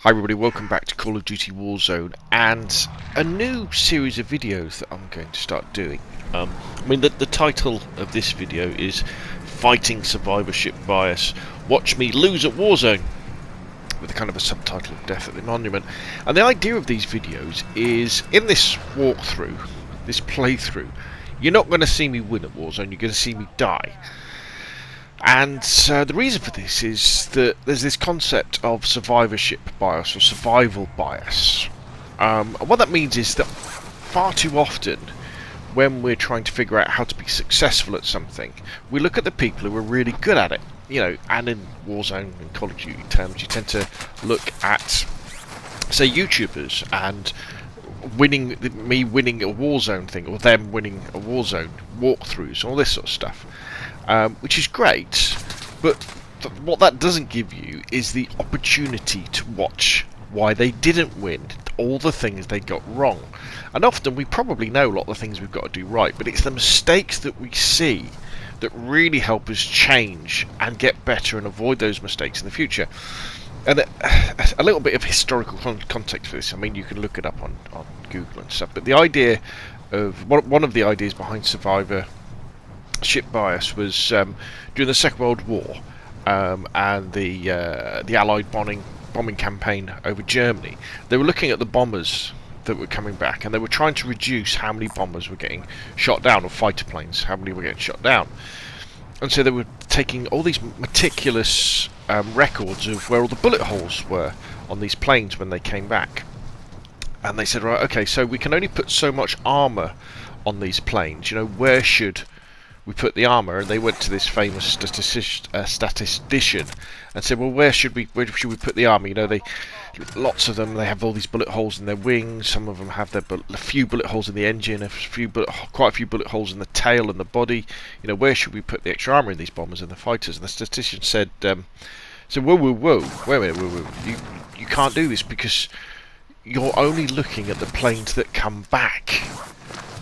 Hi everybody, welcome back to Call of Duty Warzone and a new series of videos that I'm going to start doing. The title of this video is Fighting Survivorship Bias, Watch Me Lose at Warzone, with a kind of a subtitle of Death at the Monument. And the idea of these videos is, in this walkthrough, this playthrough, you're not going to see me win at Warzone, you're going to see me die. And the reason for this is that there's this concept of survivorship bias or survival bias. And what that means is that far too often when we're trying to figure out how to be successful at something, we look at the people who are really good at it. You know, and in Warzone and Call of Duty terms, you tend to look at, say, YouTubers and me winning a Warzone thing, or them winning a Warzone walkthroughs, all this sort of stuff. Which is great, but what that doesn't give you is the opportunity to watch why they didn't win, all the things they got wrong. And often we probably know a lot of the things we've got to do right, but it's the mistakes that we see that really help us change and get better and avoid those mistakes in the future. And a little bit of historical context for this, I mean, you can look it up on Google and stuff, but the idea of, one of the ideas behind Survivorship bias was during the Second World War and the Allied bombing campaign over Germany. They were looking at the bombers that were coming back, and they were trying to reduce how many bombers were getting shot down, or fighter planes, how many were getting shot down. And so they were taking all these meticulous records of where all the bullet holes were on these planes when they came back. And they said, right, okay, so we can only put so much armour on these planes. You know, where should we put the armour? And they went to this famous statistician and said, well, where should we put the armour? You know, lots of them, they have all these bullet holes in their wings. Some of them have a few bullet holes in the engine, quite a few bullet holes in the tail and the body. You know, where should we put the extra armour in these bombers and the fighters? And the statistician said, whoa, wait a minute, you can't do this, because you're only looking at the planes that come back,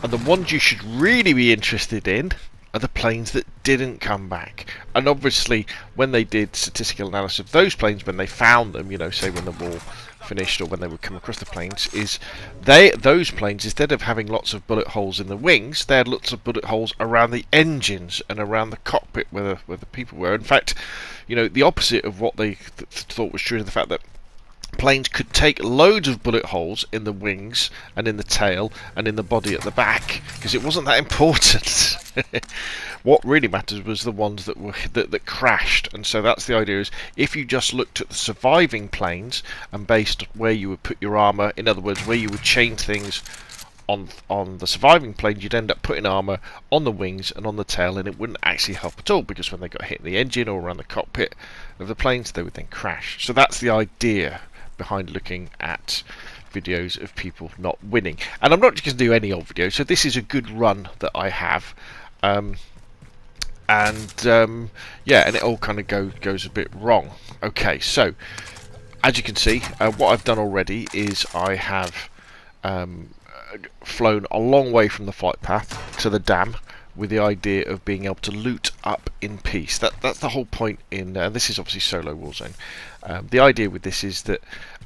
and the ones you should really be interested in are the planes that didn't come back. And obviously, when they did statistical analysis of those planes, when they found them, you know, say when the war finished or when they would come across the planes, is those planes, instead of having lots of bullet holes in the wings, they had lots of bullet holes around the engines and around the cockpit where the people were. In fact, you know, the opposite of what they thought was true, is the fact that planes could take loads of bullet holes in the wings and in the tail and in the body at the back, because it wasn't that important. What really matters was the ones that crashed. And so that's the idea, is if you just looked at the surviving planes and based where you would put your armour, in other words, where you would change things on the surviving planes, you'd end up putting armour on the wings and on the tail, and it wouldn't actually help at all, because when they got hit in the engine or around the cockpit of the planes, they would then crash. So that's the idea behind looking at videos of people not winning. And I'm not just going to do any old video, so this is a good run that I have. Yeah, and it all kind of goes a bit wrong. Okay, so as you can see, what I've done already is I have flown a long way from the flight path to the dam, with the idea of being able to loot up in peace. That's the whole point in, and this is obviously solo Warzone. The idea with this is that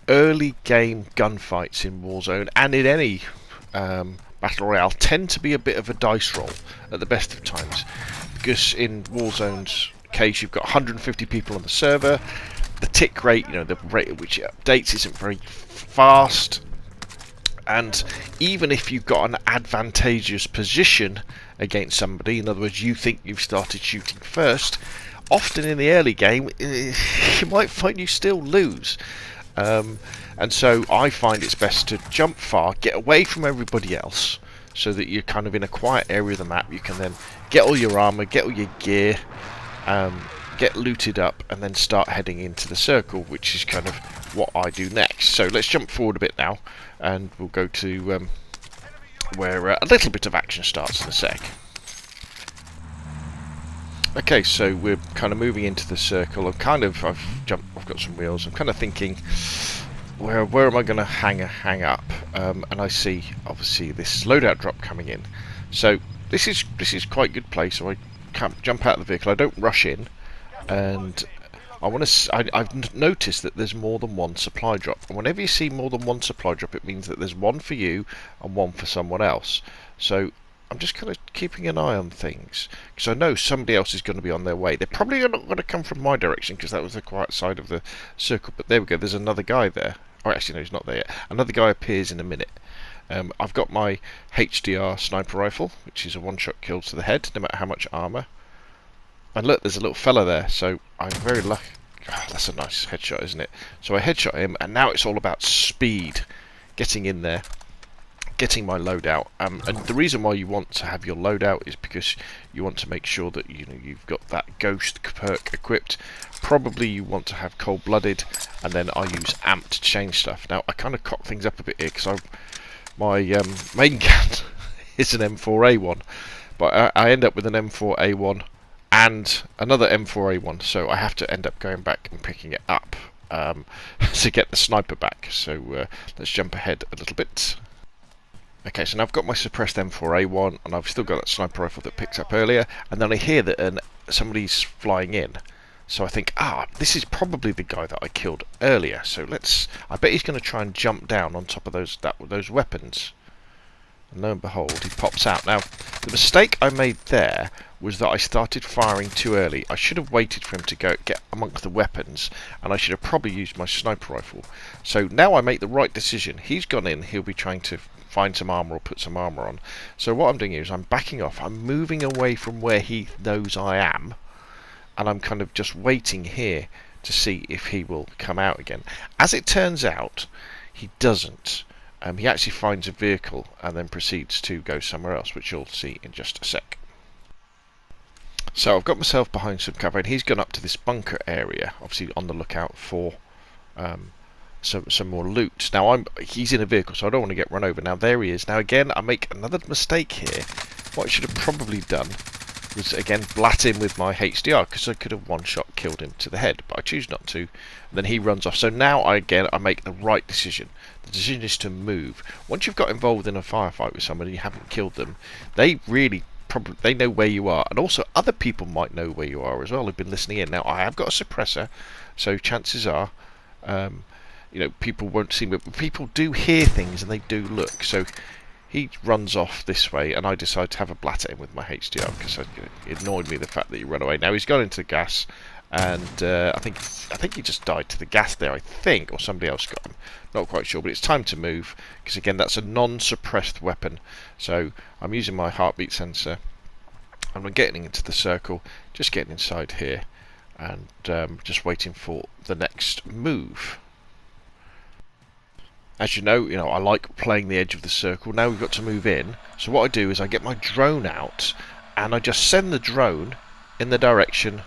early game gunfights in Warzone, and in any Battle Royale, tend to be a bit of a dice roll at the best of times. Because in Warzone's case, you've got 150 people on the server. The tick rate, you know, the rate at which it updates, isn't very fast. And even if you've got an advantageous position against somebody, in other words, you think you've started shooting first, often in the early game, you might find you still lose. And so I find it's best to jump far, get away from everybody else, so that you're kind of in a quiet area of the map. You can then get all your armour, get all your gear, get looted up, and then start heading into the circle, which is kind of what I do next. So let's jump forward a bit now, and we'll go to where a little bit of action starts in a sec. Okay, so we're kind of moving into the circle. I've got some wheels. I'm kind of thinking, where am I going to hang up? And I see obviously this loadout drop coming in. So this is quite a good place. So I can't jump out of the vehicle. I don't rush in, and I've noticed that there's more than one supply drop, and whenever you see more than one supply drop, it means that there's one for you and one for someone else. So I'm just kind of keeping an eye on things, because I know somebody else is going to be on their way. They're probably not going to come from my direction, because that was the quiet side of the circle. But there we go. There's another guy there. Oh, actually, no, he's not there yet. Another guy appears in a minute. I've got my HDR sniper rifle, which is a one-shot kill to the head, no matter how much armour. And look, there's a little fella there, so I'm very lucky. Oh, that's a nice headshot, isn't it? So I headshot him, and now it's all about speed. Getting in there, getting my loadout. And the reason why you want to have your loadout is because you want to make sure that you've got that ghost perk equipped. Probably you want to have cold-blooded, and then I use amp to change stuff. Now I kind of cock things up a bit here because my main gun is an M4A1, but I end up with an M4A1 and another M4A1, so I have to end up going back and picking it up to get the sniper back. So let's jump ahead a little bit. Okay, so now I've got my suppressed M4A1, and I've still got that sniper rifle that picked up earlier, and then I hear that somebody's flying in. So I think, this is probably the guy that I killed earlier. So I bet he's going to try and jump down on top of those weapons. And lo and behold, he pops out. Now, the mistake I made there was that I started firing too early. I should have waited for him to get amongst the weapons, and I should have probably used my sniper rifle. So now I make the right decision. He's gone in, he'll be trying to find some armour or put some armour on. So what I'm doing here is I'm backing off. I'm moving away from where he knows I am, and I'm kind of just waiting here to see if he will come out again. As it turns out, he doesn't. He actually finds a vehicle and then proceeds to go somewhere else, which you'll see in just a sec. So I've got myself behind some cover, and he's gone up to this bunker area, obviously on the lookout for some more loot. Now he's in a vehicle, so I don't want to get run over. Now there he is. Now again, I make another mistake here. What I should have probably done was again blat him with my HDR, because I could have one-shot killed him to the head, but I choose not to. And then he runs off. So now I make the right decision. The decision is to move. Once you've got involved in a firefight with somebody and you haven't killed them, they really they know where you are, and also other people might know where you are as well who've been listening in. Now I have got a suppressor, so chances are people won't see me, but people do hear things and they do look. So he runs off this way, and I decide to have a blat at him with my HDR, because it annoyed me the fact that he ran away. Now he's gone into the gas, and I think he just died to the gas there, or somebody else got him. Not quite sure, but it's time to move, because again that's a non-suppressed weapon. So I'm using my heartbeat sensor, and I'm getting into the circle, just getting inside here, and just waiting for the next move. As you know, I like playing the edge of the circle. Now we've got to move in. So what I do is I get my drone out, and I just send the drone in the direction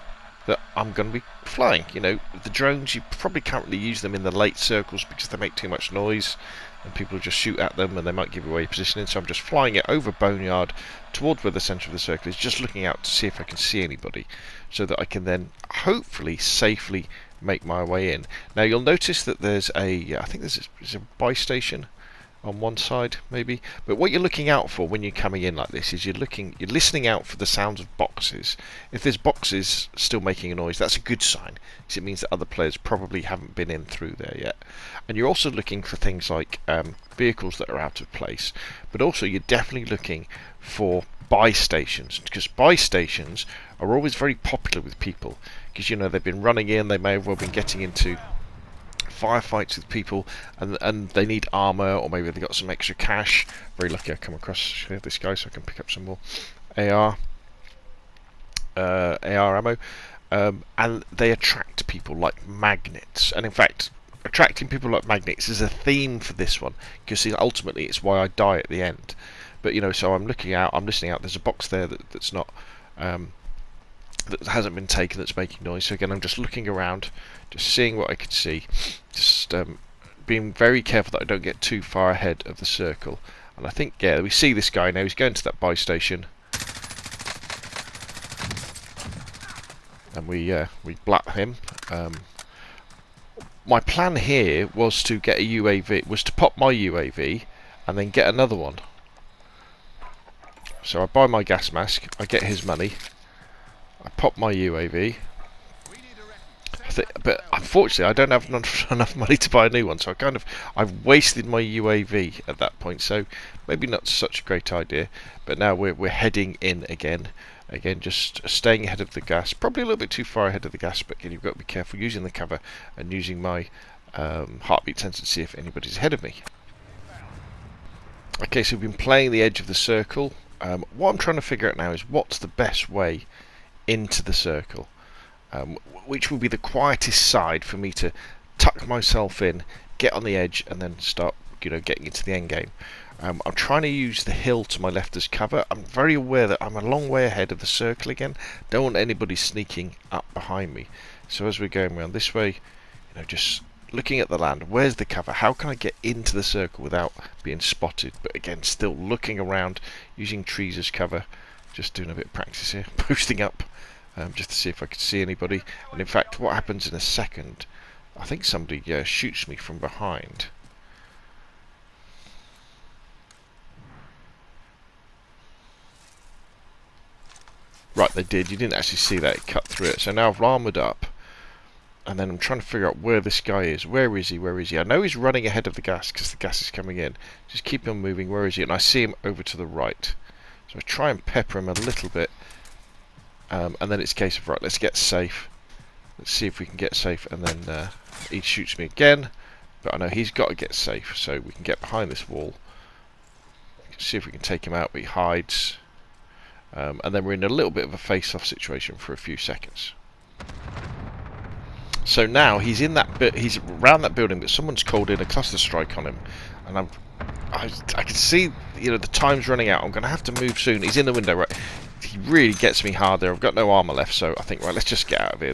that I'm going to be flying. The drones, you probably can't really use them in the late circles because they make too much noise, and people just shoot at them and they might give away positioning. So I'm just flying it over Boneyard towards where the centre of the circle is, just looking out to see if I can see anybody, so that I can then hopefully safely make my way in. Now you'll notice that there's I think there's a buy station on one side maybe, but what you're looking out for when you're coming in like this is you're listening out for the sounds of boxes. If there's boxes still making a noise, that's a good sign, because it means that other players probably haven't been in through there yet. And you're also looking for things like vehicles that are out of place, but also you're definitely looking for buy stations, because buy stations are always very popular with people, because they've been running in, they may have well been getting into firefights with people, and they need armour, or maybe they got some extra cash. Very lucky I come across this guy, so I can pick up some more AR ammo, and they attract people like magnets. And in fact, attracting people like magnets is a theme for this one, because ultimately it's why I die at the end. But so I'm looking out, I'm listening out. There's a box there that's not that hasn't been taken, that's making noise. So again, I'm just looking around, just seeing what I can see, just being very careful that I don't get too far ahead of the circle. And I think, yeah, we see this guy now. He's going to that buy station, and we blat him. My plan here was to get a UAV, was to pop my UAV and then get another one. So I buy my gas mask, I get his money, I pop my UAV. I But unfortunately, I don't have enough money to buy a new one, so I've wasted my UAV at that point. So maybe not such a great idea. But now we're heading in again. Again, just staying ahead of the gas. Probably a little bit too far ahead of the gas, but again, you've got to be careful using the cover and using my heartbeat sensor to see if anybody's ahead of me. Okay, so we've been playing the edge of the circle. What I'm trying to figure out now is what's the best way into the circle. Which will be the quietest side for me to tuck myself in, get on the edge, and then start, getting into the end game. I'm trying to use the hill to my left as cover. I'm very aware that I'm a long way ahead of the circle again. Don't want anybody sneaking up behind me. So as we're going around this way, just looking at the land. Where's the cover? How can I get into the circle without being spotted? But again, still looking around, using trees as cover. Just doing a bit of practice here, boosting up. Just to see if I could see anybody. And in fact, what happens in a second, I think somebody shoots me from behind. Right, they did. You didn't actually see that. It cut through it. So now I've armoured up. And then I'm trying to figure out where this guy is. Where is he? Where is he? I know he's running ahead of the gas because the gas is coming in. Just keep on moving. Where is he? And I see him over to the right. So I try and pepper him a little bit. And then it's a case of, right, let's get safe. Let's see if we can get safe. And then he shoots me again. But I know he's got to get safe. So we can get behind this wall. See if we can take him out. But he hides. And then we're in a little bit of a face-off situation for a few seconds. So now he's in that bit. He's around that building, but someone's called in a cluster strike on him, and I can see the time's running out. I'm going to have to move soon. He's in the window, right? He really gets me hard there. I've got no armor left, so I think, right, let's just get out of here.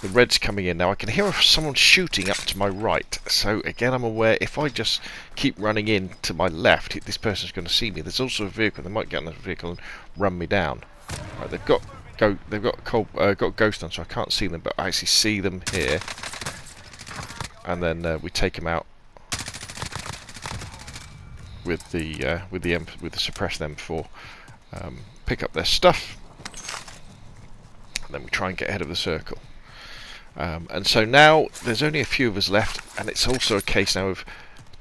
The red's coming in now. I can hear someone shooting up to my right. So again, I'm aware if I just keep running in to my left, this person's going to see me. There's also a vehicle. They might get on the vehicle and run me down. Right, they've got ghost on, so I can't see them, but I actually see them here. And then we take them out with the suppressed M4. Pick up their stuff, and then we try and get ahead of the circle. And so now there's only a few of us left, and it's also a case now of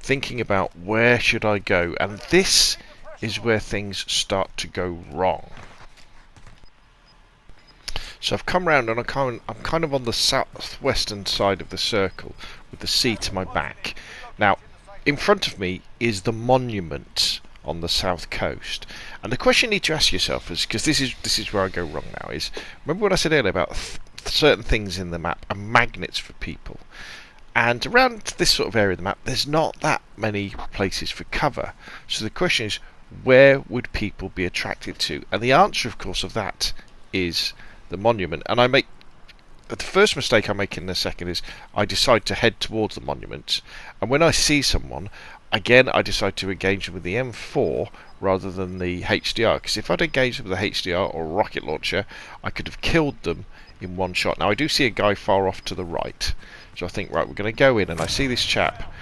thinking about where should I go, and this is where things start to go wrong. So I've come round and I'm kind of on the southwestern side of the circle with the sea to my back. Now, in front of me is the monument on the south coast. And the question you need to ask yourself is, because this is where I go wrong now, is remember what I said earlier about certain things in the map are magnets for people. And around this sort of area of the map, there's not that many places for cover. So the question is, where would people be attracted to? And the answer, of course, of that is the monument. And the first mistake I make in a second is I decide to head towards the monument, and when I see someone, again I decide to engage them with the M4 rather than the HDR, because if I'd engaged them with the HDR or a rocket launcher, I could have killed them in one shot. Now I do see a guy far off to the right, so I think, right, we're going to go in, and I see this chap,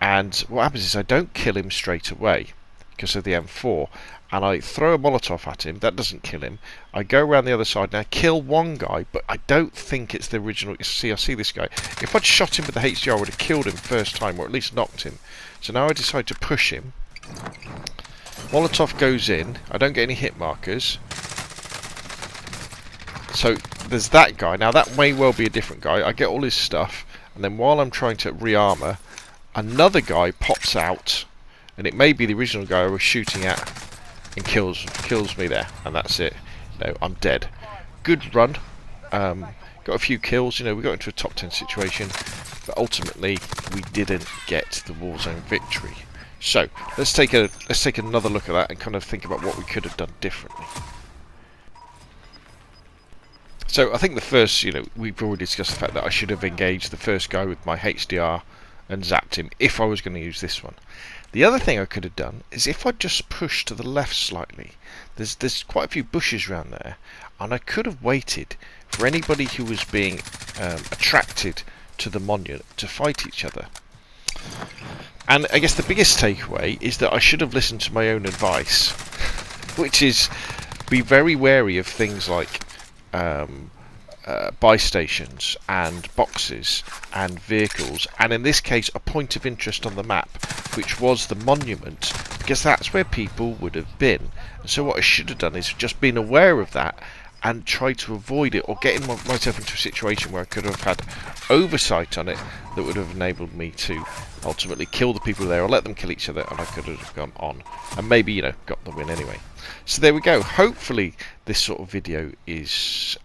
and what happens is I don't kill him straight away because of the M4, and I throw a Molotov at him. That doesn't kill him. I go around the other side, now kill one guy, but I don't think it's the original. See, I see this guy. If I'd shot him with the HDR, I would have killed him first time, or at least knocked him. So now I decide to push him. Molotov goes in. I don't get any hit markers. So there's that guy. Now that may well be a different guy. I get all his stuff, and then while I'm trying to re-armor, another guy pops out, and it may be the original guy I was shooting at, and kills me there, and that's it. I'm dead. Good run. Got a few kills. We got into a top 10 situation, but ultimately we didn't get the Warzone victory. So let's take another look at that and kind of think about what we could have done differently. So I think the first, we've already discussed the fact that I should have engaged the first guy with my HDR and zapped him if I was going to use this one. The other thing I could have done is if I just pushed to the left slightly. There's quite a few bushes around there, and I could have waited for anybody who was being attracted to the monument to fight each other. And I guess the biggest takeaway is that I should have listened to my own advice, which is be very wary of things like buy stations and boxes and vehicles, and in this case a point of interest on the map, which was the monument, because that's where people would have been. And so what I should have done is just been aware of that and tried to avoid it, or getting myself into a situation where I could have had oversight on it that would have enabled me to ultimately kill the people there, or let them kill each other, and I could have gone on and maybe, you know, got the win anyway. So there we go. Hopefully this sort of video is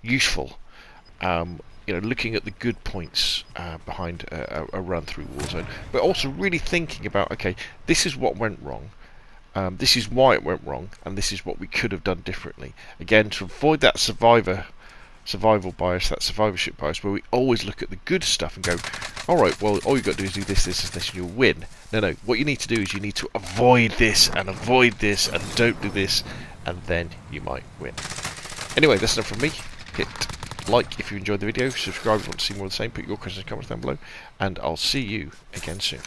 useful, you know, looking at the good points behind a run through Warzone, but also really thinking about, okay, this is what went wrong, this is why it went wrong, and this is what we could have done differently. Again, to avoid that survival bias, that survivorship bias, where we always look at the good stuff and go, alright, well, all you've got to do is do this, this, and this, and you'll win. No, what you need to do is you need to avoid this, and don't do this, and then you might win. Anyway, that's enough from me. Hit like if you enjoyed the video, subscribe if you want to see more of the same, put your questions and comments down below, and I'll see you again soon.